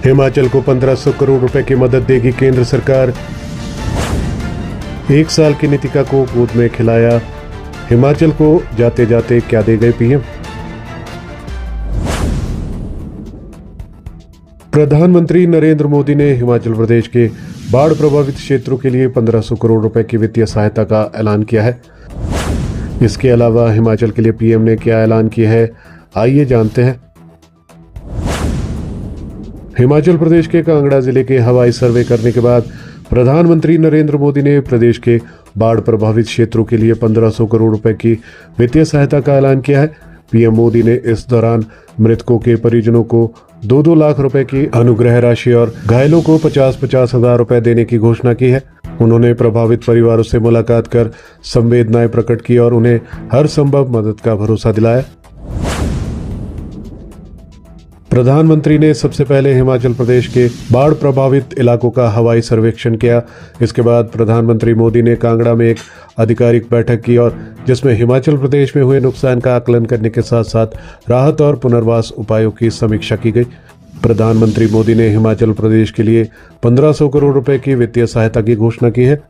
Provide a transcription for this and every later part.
हिमाचल को 1500 करोड़ रुपए की मदद देगी केंद्र सरकार। 1 साल की नीतिका को गोद में खिलाया। हिमाचल को जाते जाते क्या दे गए पीएम। प्रधानमंत्री नरेंद्र मोदी ने हिमाचल प्रदेश के बाढ़ प्रभावित क्षेत्रों के लिए 1500 करोड़ रुपए की वित्तीय सहायता का ऐलान किया है। इसके अलावा हिमाचल के लिए पीएम ने क्या ऐलान किया है, आइए जानते हैं। हिमाचल प्रदेश के कांगड़ा जिले के हवाई सर्वे करने के बाद प्रधानमंत्री नरेंद्र मोदी ने प्रदेश के बाढ़ प्रभावित क्षेत्रों के लिए 1500 करोड़ रुपए की वित्तीय सहायता का ऐलान किया है। पीएम मोदी ने इस दौरान मृतकों के परिजनों को 2-2 लाख रुपए की अनुग्रह राशि और घायलों को 50-50 हजार रुपए देने की घोषणा की है। उन्होंने प्रभावित परिवारों से मुलाकात कर संवेदनाएं प्रकट की और उन्हें हर संभव मदद का भरोसा दिलाया। प्रधानमंत्री ने सबसे पहले हिमाचल प्रदेश के बाढ़ प्रभावित इलाकों का हवाई सर्वेक्षण किया। इसके बाद प्रधानमंत्री मोदी ने कांगड़ा में एक आधिकारिक बैठक की और जिसमें हिमाचल प्रदेश में हुए नुकसान का आकलन करने के साथ साथ राहत और पुनर्वास उपायों की समीक्षा की गई। प्रधानमंत्री मोदी ने हिमाचल प्रदेश के लिए 1500 करोड़ रुपए की वित्तीय सहायता की घोषणा की है।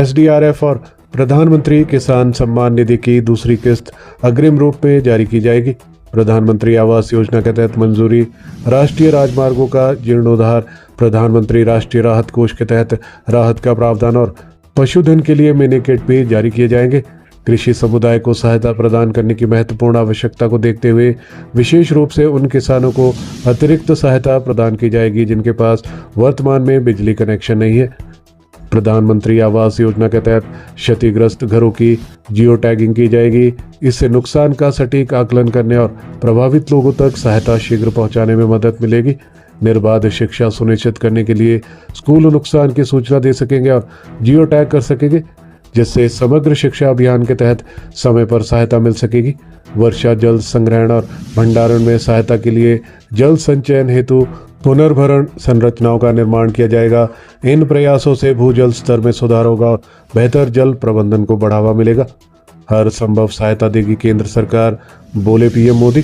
SDRF और प्रधानमंत्री किसान सम्मान निधि की दूसरी किस्त अग्रिम रूप में जारी की जाएगी। प्रधानमंत्री आवास योजना के तहत मंजूरी, राष्ट्रीय राजमार्गों का जीर्णोद्धार, प्रधानमंत्री राष्ट्रीय राहत कोष के तहत राहत का प्रावधान और पशुधन के लिए मिनी किट भी जारी किए जाएंगे। कृषि समुदाय को सहायता प्रदान करने की महत्वपूर्ण आवश्यकता को देखते हुए विशेष रूप से उन किसानों को अतिरिक्त सहायता प्रदान की जाएगी जिनके पास वर्तमान में बिजली कनेक्शन नहीं है। प्रधानमंत्री आवास योजना के तहत क्षतिग्रस्त घरों की जियो टैगिंग की जाएगी। इससे नुकसान का सटीक आकलन करने और प्रभावित लोगों तक सहायता शीघ्र पहुंचाने में मदद मिलेगी। निर्बाध शिक्षा सुनिश्चित करने के लिए स्कूल नुकसान की सूचना दे सकेंगे और जियो टैग कर सकेंगे, जिससे समग्र शिक्षा अभियान के तहत समय पर सहायता मिल सकेगी। वर्षा जल संग्रहण और भंडारण में सहायता के लिए जल संचयन हेतु पुनर्भरण संरचनाओं का निर्माण किया जाएगा। इन प्रयासों से भूजल स्तर में सुधार होगा और बेहतर जल प्रबंधन को बढ़ावा मिलेगा। हर संभव सहायता देगी केंद्र सरकार, बोले पीएम मोदी।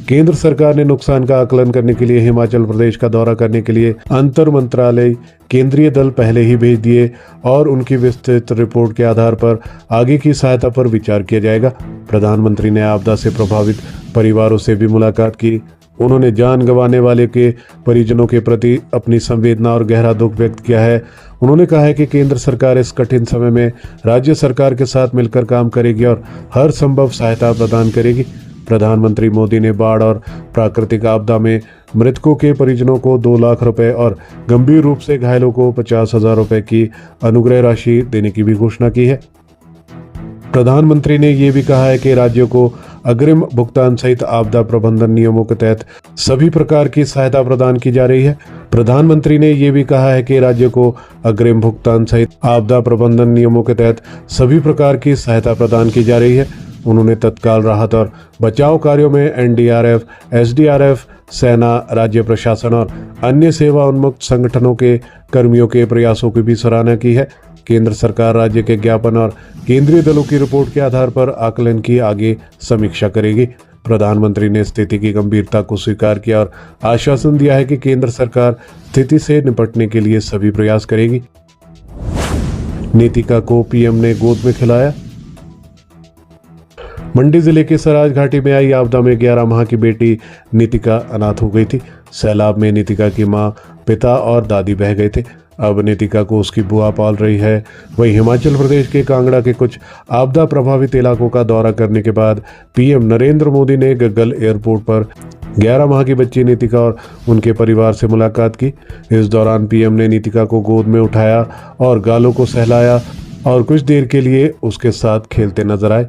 केंद्र सरकार ने नुकसान का आकलन करने के लिए हिमाचल प्रदेश का दौरा करने के लिए अंतर मंत्रालय केंद्रीय दल पहले ही भेज दिए और उनकी विस्तृत रिपोर्ट के आधार पर आगे की सहायता पर विचार किया जाएगा। प्रधानमंत्री ने आपदा से प्रभावित परिवारों से भी मुलाकात की। उन्होंने जान गंवाने वाले के परिजनों के प्रति अपनी संवेदना और गहरा दुख व्यक्त किया है। उन्होंने कहा है कि केंद्र सरकार इस कठिन समय में राज्य सरकार के साथ मिलकर काम करेगी और हर संभव सहायता प्रदान करेगी। प्रधानमंत्री मोदी ने बाढ़ और प्राकृतिक आपदा में मृतकों के परिजनों को 2 लाख रुपए और गंभीर रूप से घायलों को 50 हजार रुपए की अनुग्रह राशि देने की भी घोषणा की है। प्रधानमंत्री ने ये भी कहा है कि राज्यों को अग्रिम भुगतान सहित आपदा प्रबंधन नियमों के तहत सभी प्रकार की सहायता प्रदान की जा रही है। प्रधानमंत्री ने ये भी कहा है कि राज्यों को अग्रिम भुगतान सहित आपदा प्रबंधन नियमों के तहत सभी प्रकार की सहायता प्रदान की जा रही है। उन्होंने तत्काल राहत और बचाव कार्यों में NDRF, SDRF, सेना, राज्य प्रशासन और अन्य सेवा उन्मुक्त संगठनों के कर्मियों के प्रयासों की भी सराहना की है। केंद्र सरकार राज्य के ज्ञापन और केंद्रीय दलों की रिपोर्ट के आधार पर आकलन की आगे समीक्षा करेगी। प्रधानमंत्री ने स्थिति की गंभीरता को स्वीकार किया और आश्वासन दिया है कि केंद्र सरकार स्थिति से निपटने के लिए सभी प्रयास करेगी। नीतिका को पीएम ने गोद में खिलाया। मंडी जिले के सराज घाटी में आई आपदा में 11 माह की बेटी नीतिका अनाथ हो गई थी। सैलाब में नीतिका की मां, पिता और दादी बह गए थे। अब नीतिका को उसकी बुआ पाल रही है। वहीं हिमाचल प्रदेश के कांगड़ा के कुछ आपदा प्रभावित इलाकों का दौरा करने के बाद पीएम नरेंद्र मोदी ने गग्गल एयरपोर्ट पर 11 माह की बच्ची नीतिका और उनके परिवार से मुलाकात की। इस दौरान पीएम ने नीतिका को गोद में उठाया और गालों को सहलाया और कुछ देर के लिए उसके साथ खेलते नजर आए।